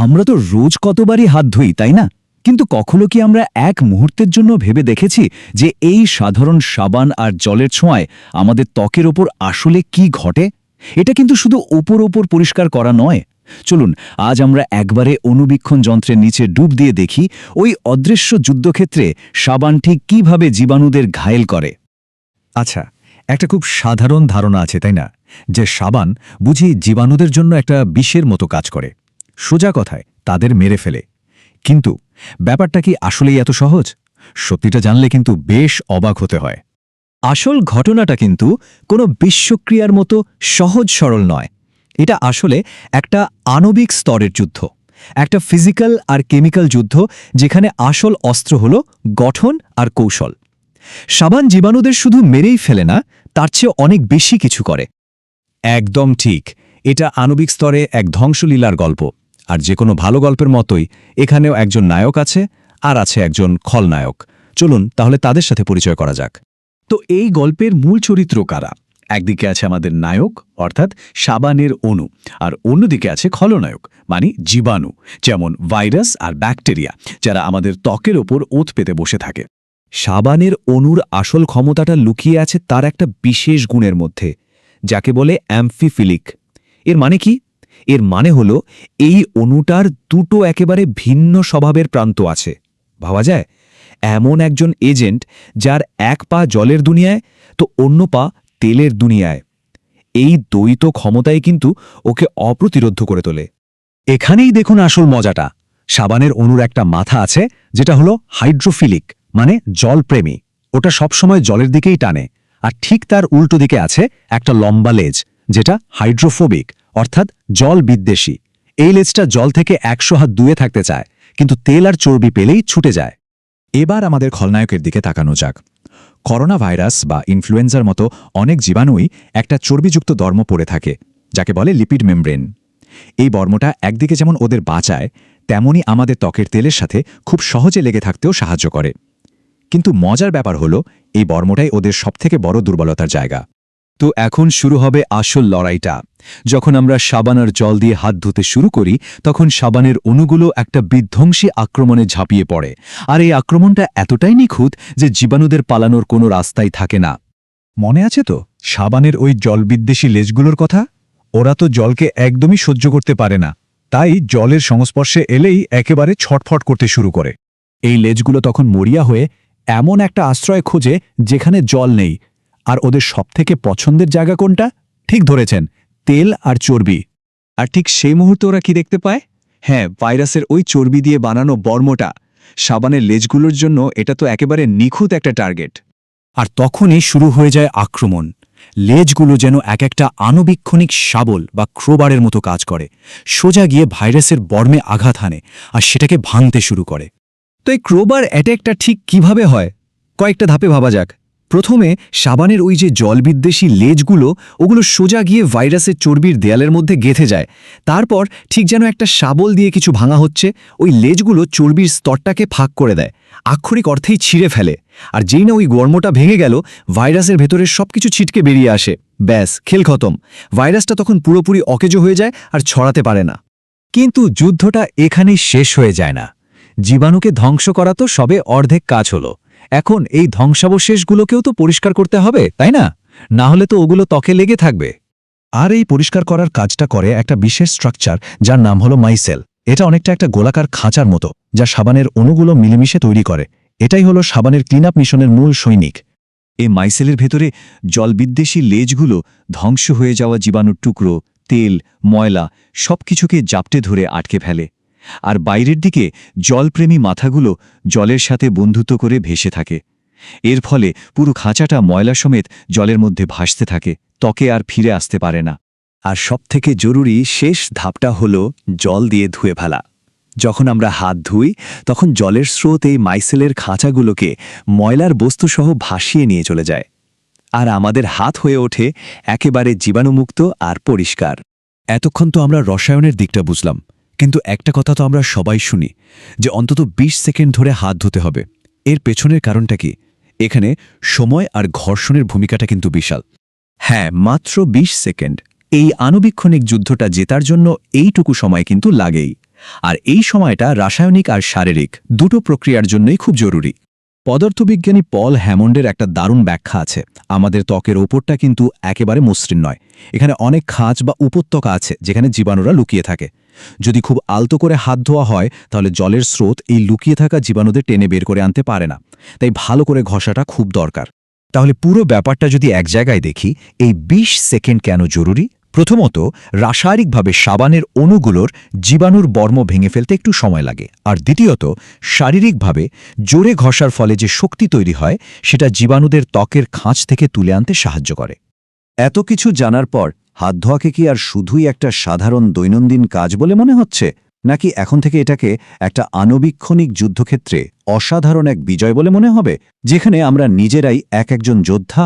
আমরা তো রোজ কতবারই হাত ধুই, তাই না? কিন্তু কখনো কি আমরা এক মুহূর্তের জন্য ভেবে দেখেছি যে এই সাধারণ সাবান আর জলের ছোঁয়ায় আমাদের ত্বকের ওপর আসলে কি ঘটে? এটা কিন্তু শুধু ওপর ওপর পরিষ্কার করা নয়। চলুন আজ আমরা একবারে অণুবীক্ষণ যন্ত্রের নিচে ডুব দিয়ে দেখি ওই অদৃশ্য যুদ্ধক্ষেত্রে সাবান ঠিক কিভাবে জীবাণুদের ঘায়েল করে। আচ্ছা, একটা খুব সাধারণ ধারণা আছে, তাই না, যে সাবান বুঝি জীবাণুদের জন্য একটা বিষের মতো কাজ করে, সোজা কথায় তাদের মেরে ফেলে। কিন্তু ব্যাপারটা কি আসলেই এত সহজ? সত্যিটা জানলে কিন্তু বেশ অবাক হতে হয়। আসল ঘটনাটা কিন্তু কোনো বিশ্বক্রিয়ার মতো সহজ সরল নয়। এটা আসলে একটা আণবিক স্তরের যুদ্ধ, একটা ফিজিক্যাল আর কেমিক্যাল যুদ্ধ, যেখানে আসল অস্ত্র হল গঠন আর কৌশল। সাবান জীবাণুদের শুধু মেরেই ফেলে না, তার চেয়ে অনেক বেশি কিছু করে। একদম ঠিক, এটা আণবিক স্তরে এক ধ্বংসলীলার গল্প। আর যে কোনো ভালো গল্পের মতোই এখানেও একজন নায়ক আছে, আর আছে একজন খলনায়ক। চলুন তাহলে তাদের সাথে পরিচয় করা যাক। তো এই গল্পের মূল চরিত্র কারা? একদিকে আছে আমাদের নায়ক, অর্থাৎ সাবানের অণু, আর অন্যদিকে আছে খলনায়ক, মানে জীবাণু, যেমন ভাইরাস আর ব্যাকটেরিয়া, যারা আমাদের ত্বকের ওপর ওত পেতে বসে থাকে। সাবানের অণুর আসল ক্ষমতাটা লুকিয়ে আছে তার একটা বিশেষ গুণের মধ্যে, যাকে বলে অ্যাম্ফিফিলিক। এর মানে কি? এর মানে হলো এই অণুটার দুটো একেবারে ভিন্ন স্বভাবের প্রান্ত আছে। ভাবা যায়, এমন একজন এজেন্ট যার এক পা জলের দুনিয়ায় তো অন্য পা তেলের দুনিয়ায়। এই দ্বৈত ক্ষমতাই কিন্তু ওকে অপ্রতিরোধ করে তোলে। এখানেই দেখুন আসল মজাটা। সাবানের অণুর একটা মাথা আছে, যেটা হলো হাইড্রোফিলিক, মানে জলপ্রেমী। ওটা সবসময় জলের দিকেই টানে। আর ঠিক তার উল্টো দিকে আছে একটা লম্বা লেজ, যেটা হাইড্রোফোবিক, অর্থাৎ জল বিদ্বেষী। এই লেজটা জল থেকে 100 হাত দূরে থাকতে চায়, কিন্তু তেল আর চর্বি পেলেই ছুটে যায়। এবার আমাদের খলনায়কের দিকে তাকানো যাক। করোনা ভাইরাস বা ইনফ্লুয়েঞ্জার মতো অনেক জীবাণুই একটা চর্বিযুক্ত বর্ম পড়ে থাকে, যাকে বলে লিপিড মেমব্রেন। এই বর্মটা একদিকে যেমন ওদের বাঁচায়, তেমনি আমাদের ত্বকের তেলের সাথে খুব সহজে লেগে থাকতেও সাহায্য করে। কিন্তু মজার ব্যাপার হলো, এই বর্মটাই ওদের সবথেকে বড় দুর্বলতার জায়গা। তো এখন শুরু হবে আসল লড়াইটা। যখন আমরা সাবান আর জল দিয়ে হাত ধুতে শুরু করি, তখন সাবানের অণুগুলো একটা বিধ্বংসী আক্রমণে ঝাঁপিয়ে পড়ে। আর এই আক্রমণটা এতটাই নিখুঁত যে জীবাণুদের পালানোর কোনো রাস্তাই থাকে না। মনে আছে তো সাবানের ওই জলবিদ্বেষী লেজগুলোর কথা? ওরা তো জলকে একদমই সহ্য করতে পারে না, তাই জলের সংস্পর্শে এলেই একেবারে ছটফট করতে শুরু করে। এই লেজগুলো তখন মরিয়া হয়ে এমন একটা আশ্রয় খোঁজে যেখানে জল নেই। আর ওদের সবথেকে পছন্দের জায়গা কোনটা? ঠিক ধরেছেন, তেল আর চর্বি। আর ঠিক সেই মুহূর্তে ওরা কি দেখতে পায়? হ্যাঁ, ভাইরাসের ওই চর্বি দিয়ে বানানো বর্মটা। সাবানের লেজগুলোর জন্য এটা তো একেবারে নিখুঁত একটা টার্গেট। আর তখনই শুরু হয়ে যায় আক্রমণ। লেজগুলো যেন এক একটা আণুবীক্ষণিক শাবল বা ক্রোবারের মতো কাজ করে, সোজা গিয়ে ভাইরাসের বর্মে আঘাত হানে আর সেটাকে ভাঙতে শুরু করে। তো এই ক্রোবার অ্যাটাকটা ঠিক কিভাবে হয়? কয়েকটা ধাপে ভাবা যাক। প্রথমে সাবানের ওই যে জলবিদ্বেষী লেজগুলো, ওগুলো সোজা গিয়ে ভাইরাসের চর্বির দেয়ালের মধ্যে গেঁথে যায়। তারপর ঠিক যেন একটা শাবল দিয়ে কিছু ভাঙা হচ্ছে, ওই লেজগুলো চর্বির স্তরটাকে ফাঁক করে দেয়, আক্ষরিক অর্থেই ছিঁড়ে ফেলে। আর যেই না ওই গর্মটা ভেঙে গেল, ভাইরাসের ভেতরের সবকিছু ছিটকে বেরিয়ে আসে। ব্যাস, খেল খতম। ভাইরাসটা তখন পুরোপুরি অকেজো হয়ে যায় আর ছড়াতে পারে না। কিন্তু যুদ্ধটা এখানেই শেষ হয়ে যায় না। জীবাণুকে ধ্বংস করা তো সবে অর্ধেক কাজ হলো। এখন এই ধ্বংসাবশেষগুলোকেও তো পরিষ্কার করতে হবে, তাই না? না হলে তো ওগুলো ত্বকে লেগে থাকবে। আর এই পরিষ্কার করার কাজটা করে একটা বিশেষ স্ট্রাকচার, যার নাম হলো মাইসেল। এটা অনেকটা একটা গোলাকার খাঁচার মতো, যা সাবানের অণুগুলো মিলেমিশে তৈরি করে। এটাই হলো সাবানের ক্লিন আপ মিশনের মূল সৈনিক। এই মাইসেলের ভেতরে জলবিদ্বেষী লেজগুলো ধ্বংস হয়ে যাওয়া জীবাণুর টুকরো, তেল, ময়লা সবকিছুকে জাপটে ধরে আটকে ফেলে। আর বাইরের দিকে জলপ্রেমী মাথাগুলো জলের সাথে বন্ধুত্ব করে ভেসে থাকে। এর ফলে পুরো খাঁচাটা ময়লা সমেত জলের মধ্যে ভাসতে থাকে, ত্বকে আর ফিরে আসতে পারে না। আর সবথেকে জরুরি শেষ ধাপটা হলো জল দিয়ে ধুয়ে ফেলা। যখন আমরা হাত ধুই, তখন জলের স্রোত এই মাইসেলের খাঁচাগুলোকে ময়লার বস্তুসহ ভাসিয়ে নিয়ে চলে যায়। আর আমাদের হাত হয়ে ওঠে একেবারে জীবাণুমুক্ত আর পরিষ্কার। এতক্ষণ তো আমরা রসায়নের দিকটা বুঝলাম, কিন্তু একটা কথা তো আমরা সবাই শুনি, যে অন্তত 20 সেকেন্ড ধরে হাত ধুতে হবে। এর পেছনের কারণটা কি? এখানে সময় আর ঘর্ষণের ভূমিকাটা কিন্তু বিশাল। হ্যাঁ, মাত্র 20 সেকেন্ড। এই আণুবীক্ষণিক যুদ্ধটা জেতার জন্য এইটুকু সময় কিন্তু লাগেই। আর এই সময়টা রাসায়নিক আর শারীরিক দুটো প্রক্রিয়ার জন্যই খুব জরুরি পদার্থবিজ্ঞানী পল হ্যামন্ডের একটা দারুণ ব্যাখ্যা আছে আমাদের ত্বকের ওপরটা কিন্তু একেবারে মসৃণ নয় এখানে অনেক খাঁজ বা উপত্যকা আছে যেখানে জীবাণুরা লুকিয়ে থাকে যদি খুব আলতো করে হাত ধোয়া হয় তাহলে জলের স্রোত এই লুকিয়ে থাকা জীবাণুদের টেনে বের করে আনতে পারে না তাই ভালো করে ঘষাটা খুব দরকার তাহলে পুরো ব্যাপারটা যদি এক জায়গায় দেখি এই ২০ সেকেন্ড কেন জরুরি প্রথমত রাসায়নিকভাবে সাবানের অণুগুলোর জীবাণুর বর্ম ভেঙে ফেলতে একটু সময় লাগে আর দ্বিতীয়ত শারীরিকভাবে জোরে ঘষার ফলে যে শক্তি তৈরি হয় সেটা জীবাণুদের ত্বকের খাঁজ থেকে তুলে আনতে সাহায্য করে এত কিছু জানার পর হাত ধোয়াকে কি আর শুধুই একটা সাধারণ দৈনন্দিন কাজ বলে মনে হচ্ছে নাকি এখন থেকে এটাকে একটা আণুবীক্ষণিক যুদ্ধক্ষেত্রে অসাধারণ এক বিজয় বলে মনে হবে যেখানে আমরা নিজেরাই একজন যোদ্ধা